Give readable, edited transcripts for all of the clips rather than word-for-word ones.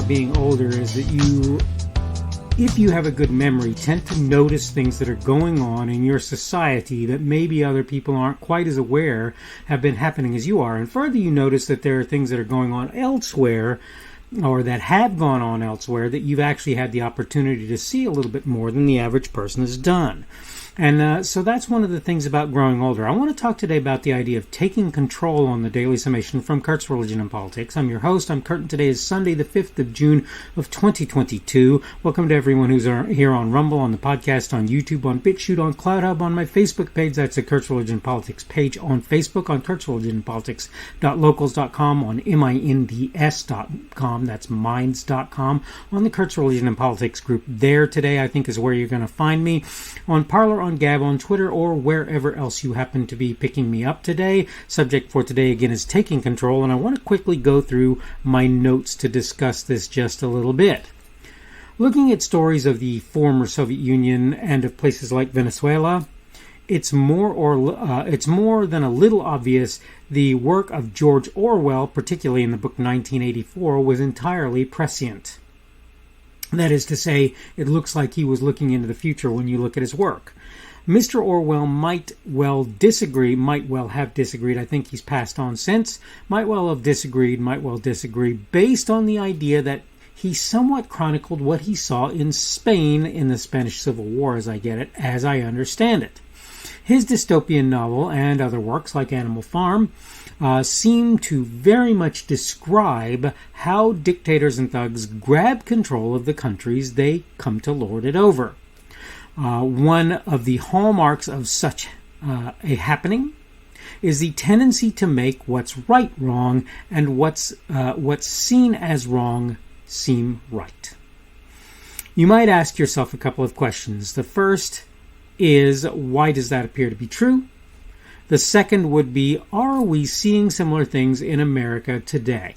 about being older is that you, if you have a good memory, tend to notice things that are going on in your society that maybe other people aren't quite as aware have been happening as you are. And further, you notice that there are things that are going on elsewhere, or that have gone on elsewhere, that you've actually had the opportunity to see a little bit more than the average person has done. And so that's one of the things about growing older. I want to talk today about the idea of taking control on the Daily Summation from Kurt's Religion and Politics. I'm your host. I'm Kurt, and today is Sunday, the 5th of June of 2022. Welcome to everyone who's here on Rumble, on the podcast, on YouTube, on BitChute, on CloudHub, on my Facebook page. That's the Kurt's Religion and Politics page on Facebook, on Kurt's Religion and Politics.locals.com, on minds.com, that's minds.com, on the Kurt's Religion and Politics group. There today, I think, is where you're going to find me. On Parler, on Gab, on Twitter, or wherever else you happen to be picking me up today. Subject for today, again, is taking control, and I want to quickly go through my notes to discuss this just a little bit. Looking at stories of the former Soviet Union and of places like Venezuela, it's more than a little obvious the work of George Orwell, particularly in the book 1984, was entirely prescient. That is to say, it looks like he was looking into the future when you look at his work. Mr. Orwell might well have disagreed. I think he's passed on since. Might well disagree, based on the idea that he somewhat chronicled what he saw in Spain in the Spanish Civil War, as I understand it. His dystopian novel and other works like Animal Farm seem to very much describe how dictators and thugs grab control of the countries they come to lord it over. One of the hallmarks of such a happening is the tendency to make what's right wrong and what's seen as wrong seem right. You might ask yourself a couple of questions. The first is, why does that appear to be true? The second would be, are we seeing similar things in America today?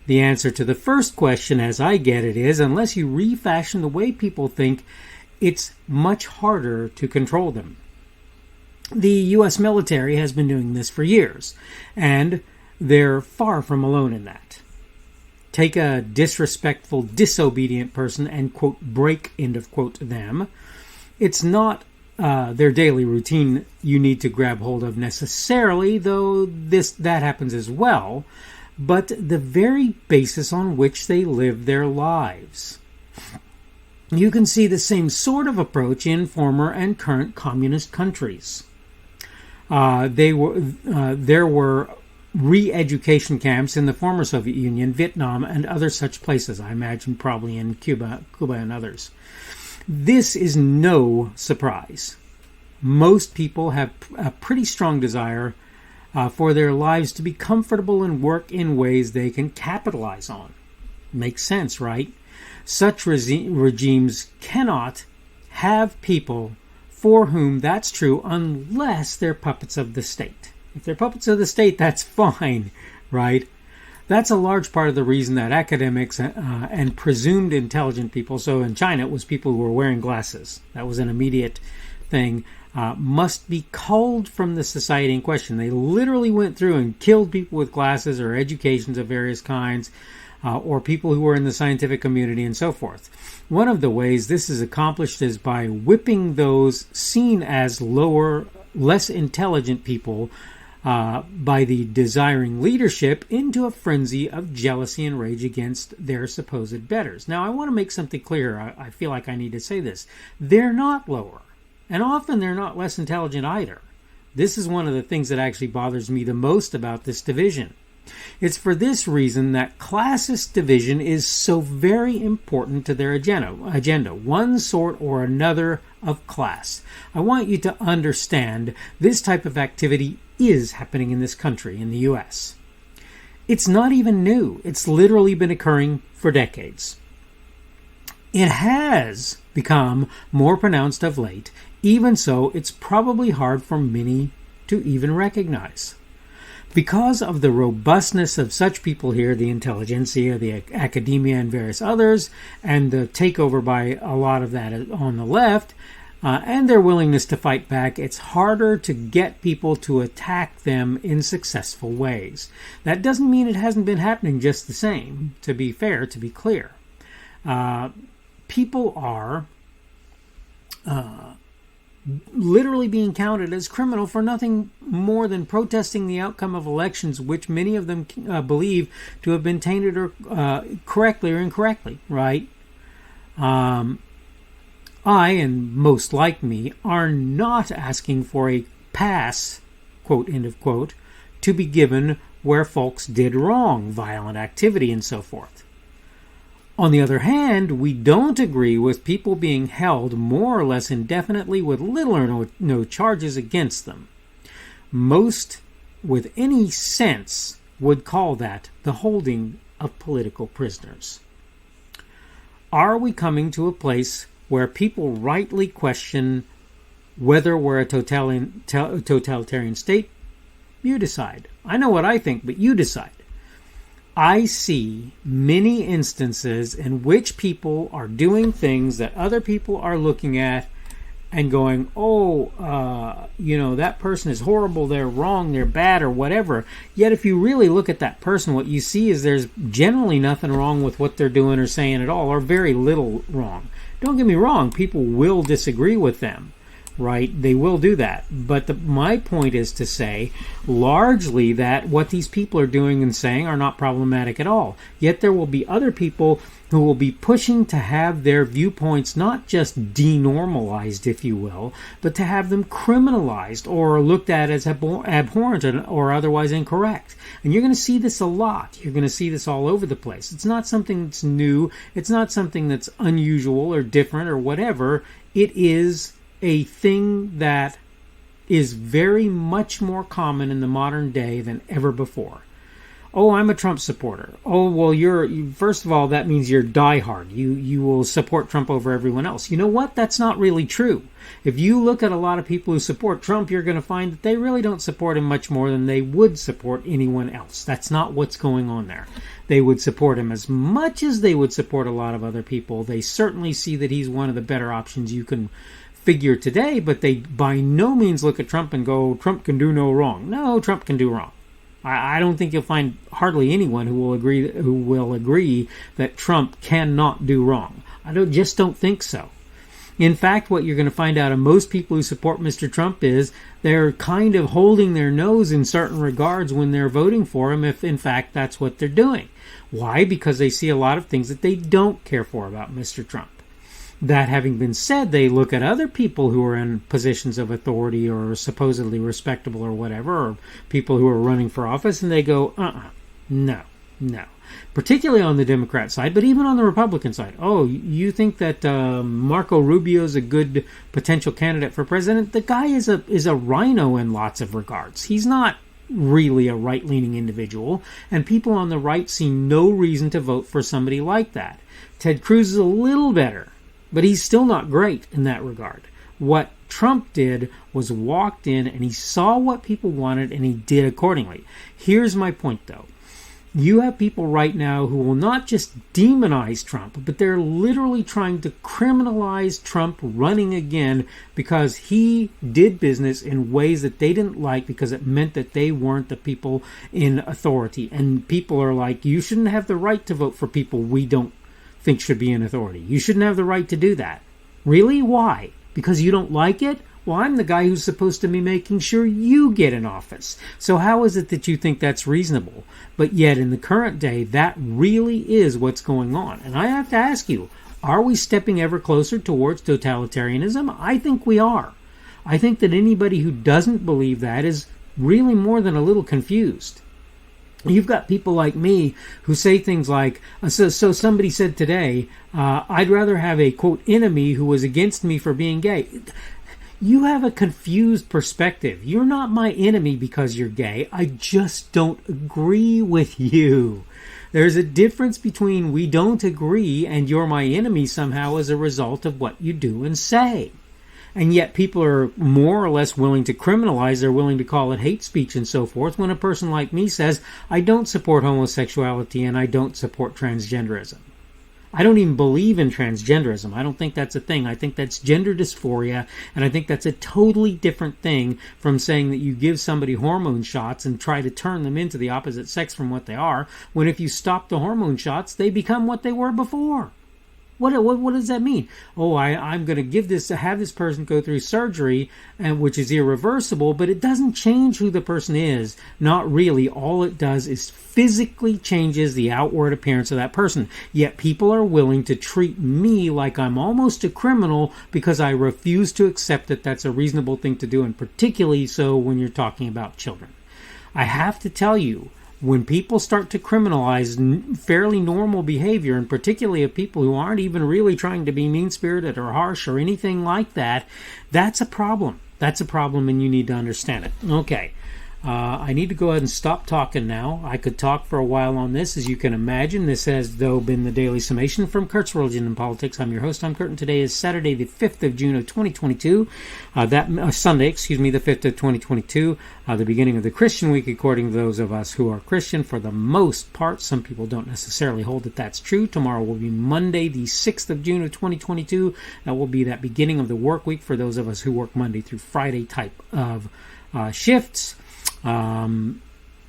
The answer to the first question, as I get it, is unless you refashion the way people think, it's much harder to control them. The U.S. military has been doing this for years, and they're far from alone in that. Take a disrespectful, disobedient person and, quote, break, end of quote, them. It's not their daily routine you need to grab hold of necessarily, though that happens as well, but the very basis on which they live their lives. You can see the same sort of approach in former and current communist countries. There were re-education camps in the former Soviet Union, Vietnam, and other such places. I imagine probably in Cuba and others. This is no surprise. Most people have a pretty strong desire for their lives to be comfortable and work in ways they can capitalize on. Makes sense, right? Such regimes cannot have people for whom that's true unless they're puppets of the state. If they're puppets of the state, that's fine, right? That's a large part of the reason that academics and presumed intelligent people, so in China it was people who were wearing glasses, that was an immediate thing, must be culled from the society in question. They literally went through and killed people with glasses or educations of various kinds, or people who were in the scientific community and so forth. One of the ways this is accomplished is by whipping those seen as lower, less intelligent people by the desiring leadership into a frenzy of jealousy and rage against their supposed betters. Now, I want to make something clear. I feel like I need to say this. They're not lower, and often they're not less intelligent either. This is one of the things that actually bothers me the most about this division. It's for this reason that classist division is so very important to their agenda, one sort or another of class. I want you to understand this type of activity is happening in this country, in the U.S. It's not even new. It's literally been occurring for decades. It has become more pronounced of late. Even so, it's probably hard for many to even recognize. Because of the robustness of such people here, the intelligentsia, the academia, and various others, and the takeover by a lot of that on the left, and their willingness to fight back, it's harder to get people to attack them in successful ways. That doesn't mean it hasn't been happening just the same, to be fair, to be clear. People are literally being counted as criminal for nothing more than protesting the outcome of elections, which many of them believe to have been tainted or correctly or incorrectly, right? I, and most like me, are not asking for a pass, quote, end of quote, to be given where folks did wrong, violent activity, and so forth. On the other hand, we don't agree with people being held more or less indefinitely with little or no charges against them. Most, with any sense, would call that the holding of political prisoners. Are we coming to a place where people rightly question whether we're a totalitarian state? You decide. I know what I think, but you decide. I see many instances in which people are doing things that other people are looking at and going, that person is horrible, they're wrong, they're bad, or whatever. Yet if you really look at that person, what you see is there's generally nothing wrong with what they're doing or saying at all, or very little wrong. Don't get me wrong, people will disagree with them, right? They will do that. But my point is to say, largely, that what these people are doing and saying are not problematic at all. Yet there will be other people who will be pushing to have their viewpoints not just denormalized, if you will, but to have them criminalized or looked at as abhorrent or otherwise incorrect. And you're going to see this a lot. You're going to see this all over the place. It's not something that's new. It's not something that's unusual or different or whatever. It is a thing that is very much more common in the modern day than ever before. Oh, I'm a Trump supporter. Oh, well, first of all, that means you're diehard. You will support Trump over everyone else. You know what? That's not really true. If you look at a lot of people who support Trump, you're going to find that they really don't support him much more than they would support anyone else. That's not what's going on there. They would support him as much as they would support a lot of other people. They certainly see that he's one of the better options you can figure today, but they by no means look at Trump and go, Trump can do no wrong. No, Trump can do wrong. I don't think you'll find hardly anyone who will agree that Trump cannot do wrong. I just don't think so. In fact, what you're going to find out of most people who support Mr. Trump is they're kind of holding their nose in certain regards when they're voting for him, if in fact that's what they're doing. Why? Because they see a lot of things that they don't care for about Mr. Trump. That having been said, they look at other people who are in positions of authority or supposedly respectable or whatever, or people who are running for office, and they go, no. Particularly on the Democrat side, but even on the Republican side. Oh, you think that Marco Rubio is a good potential candidate for president? The guy is a rhino in lots of regards. He's not really a right-leaning individual, and people on the right see no reason to vote for somebody like that. Ted Cruz is a little better, but he's still not great in that regard. What Trump did was walked in and he saw what people wanted and he did accordingly. Here's my point, though. You have people right now who will not just demonize Trump, but they're literally trying to criminalize Trump running again because he did business in ways that they didn't like because it meant that they weren't the people in authority. And people are like, you shouldn't have the right to vote for people we don't think should be in authority. You shouldn't have the right to do that. Really? Why? Because you don't like it? Well, I'm the guy who's supposed to be making sure you get in office. So how is it that you think that's reasonable? But yet in the current day, that really is what's going on. And I have to ask you, are we stepping ever closer towards totalitarianism? I think we are. I think that anybody who doesn't believe that is really more than a little confused. You've got people like me who say things like, so somebody said today, I'd rather have a, quote, enemy who was against me for being gay. You have a confused perspective. You're not my enemy because you're gay. I just don't agree with you. There's a difference between we don't agree and you're my enemy somehow as a result of what you do and say. And yet people are more or less willing to criminalize, they're willing to call it hate speech and so forth, when a person like me says, I don't support homosexuality and I don't support transgenderism. I don't even believe in transgenderism. I don't think that's a thing. I think that's gender dysphoria, and I think that's a totally different thing from saying that you give somebody hormone shots and try to turn them into the opposite sex from what they are, when if you stop the hormone shots, they become what they were before. What does that mean? Oh, I'm going to have this person go through surgery, which is irreversible, but it doesn't change who the person is. Not really. All it does is physically changes the outward appearance of that person. Yet people are willing to treat me like I'm almost a criminal because I refuse to accept that that's a reasonable thing to do, and particularly so when you're talking about children. I have to tell you, when people start to criminalize fairly normal behavior, and particularly of people who aren't even really trying to be mean-spirited or harsh or anything like that, that's a problem. That's a problem, and you need to understand it. Okay. I need to go ahead and stop talking now. I could talk for a while on this. As you can imagine, this has, though, been the Daily Summation from Kurt's Religion and Politics. I'm your host, I'm Kurt, and today is Saturday, the 5th of June of 2022. Sunday, the 5th of 2022, the beginning of the Christian week, according to those of us who are Christian. For the most part, some people don't necessarily hold that that's true. Tomorrow will be Monday, the 6th of June of 2022. That will be that beginning of the work week for those of us who work Monday through Friday type of shifts.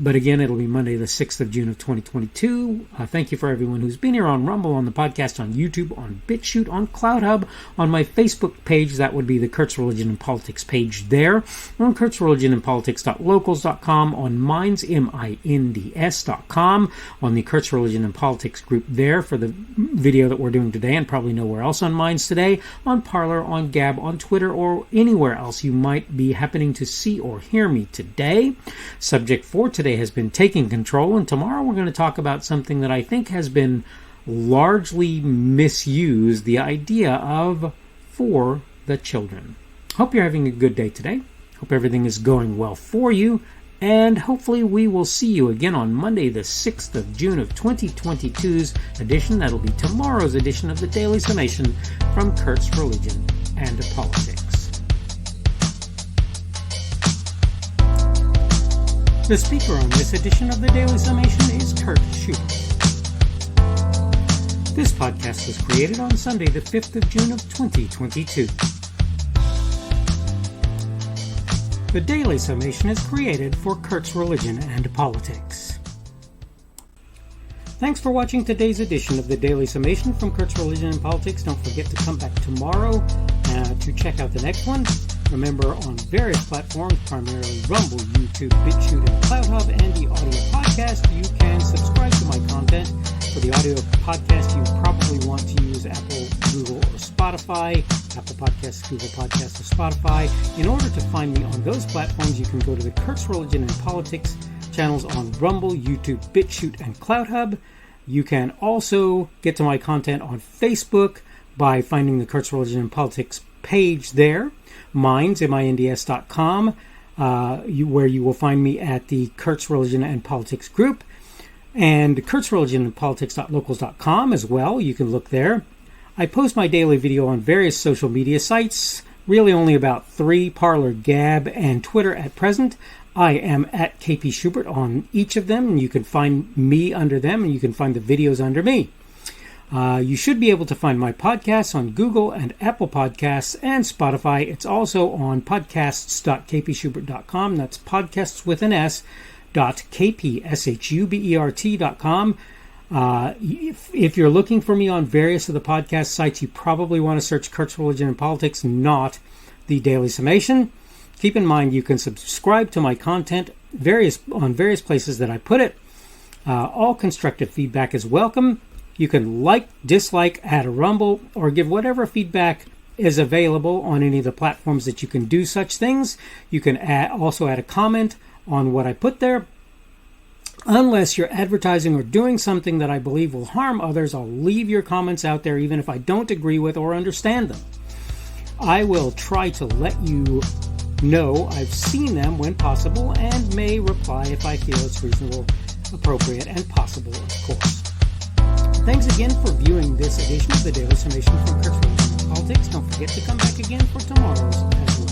But again, it'll be Monday, the 6th of June of 2022. Thank you for everyone who's been here on Rumble, on the podcast, on YouTube, on BitChute, on CloudHub, on my Facebook page. That would be the Kurt's Religion and Politics page there. On kurtzreligionandpolitics.locals.com, on Minds, MINDS.com, on the Kurt's Religion and Politics group there for the video that we're doing today, and probably nowhere else on Minds today, on Parler, on Gab, on Twitter, or anywhere else you might be happening to see or hear me today. Subject for today has been taking control, and tomorrow we're going to talk about something that I think has been largely misused, the idea of for the children. Hope you're having a good day today. Hope everything is going well for you, and hopefully we will see you again on Monday, the 6th of June of 2022's edition. That'll be tomorrow's edition of the Daily Summation from Kurt's Religion and Politics. The speaker on this edition of the Daily Summation is Kurt Schubert. This podcast was created on Sunday, the 5th of June of 2022. The Daily Summation is created for Kurt's Religion and Politics. Thanks for watching today's edition of the Daily Summation from Kurt's Religion and Politics. Don't forget to come back tomorrow to check out the next one. Remember, on various platforms, primarily Rumble, YouTube, BitChute, and CloudHub, and the audio podcast, you can subscribe to my content. For the audio podcast, you probably want to use Apple, Google, or Spotify. Apple Podcasts, Google Podcasts, or Spotify. In order to find me on those platforms, you can go to the Kurt's Religion and Politics channels on Rumble, YouTube, BitChute, and CloudHub. You can also get to my content on Facebook by finding the Kurt's Religion and Politics page there. Minds, MINDS.com, where you will find me at the Kurt's Religion and Politics group, and Kurt's Religion and Politics.locals.com as well. You can look there. I post my daily video on various social media sites, really only about 3, Parler, Gab, and Twitter at present. I am at KP Schubert on each of them, and you can find me under them, and you can find the videos under me. You should be able to find my podcasts on Google and Apple Podcasts and Spotify. It's also on podcasts.kpschubert.com. That's podcasts with an S, .kpschubert.com. If you're looking for me on various of the podcast sites, you probably want to search Kurt's Religion and Politics, not the Daily Summation. Keep in mind you can subscribe to my content on various places that I put it. All constructive feedback is welcome. You can like, dislike, add a rumble, or give whatever feedback is available on any of the platforms that you can do such things. You can also add a comment on what I put there. Unless you're advertising or doing something that I believe will harm others, I'll leave your comments out there even if I don't agree with or understand them. I will try to let you know I've seen them when possible and may reply if I feel it's reasonable, appropriate, and possible, of course. Thanks again for viewing this edition of the Daily Summation from Kurt's Religion and Politics. Don't forget to come back again for tomorrow's as well.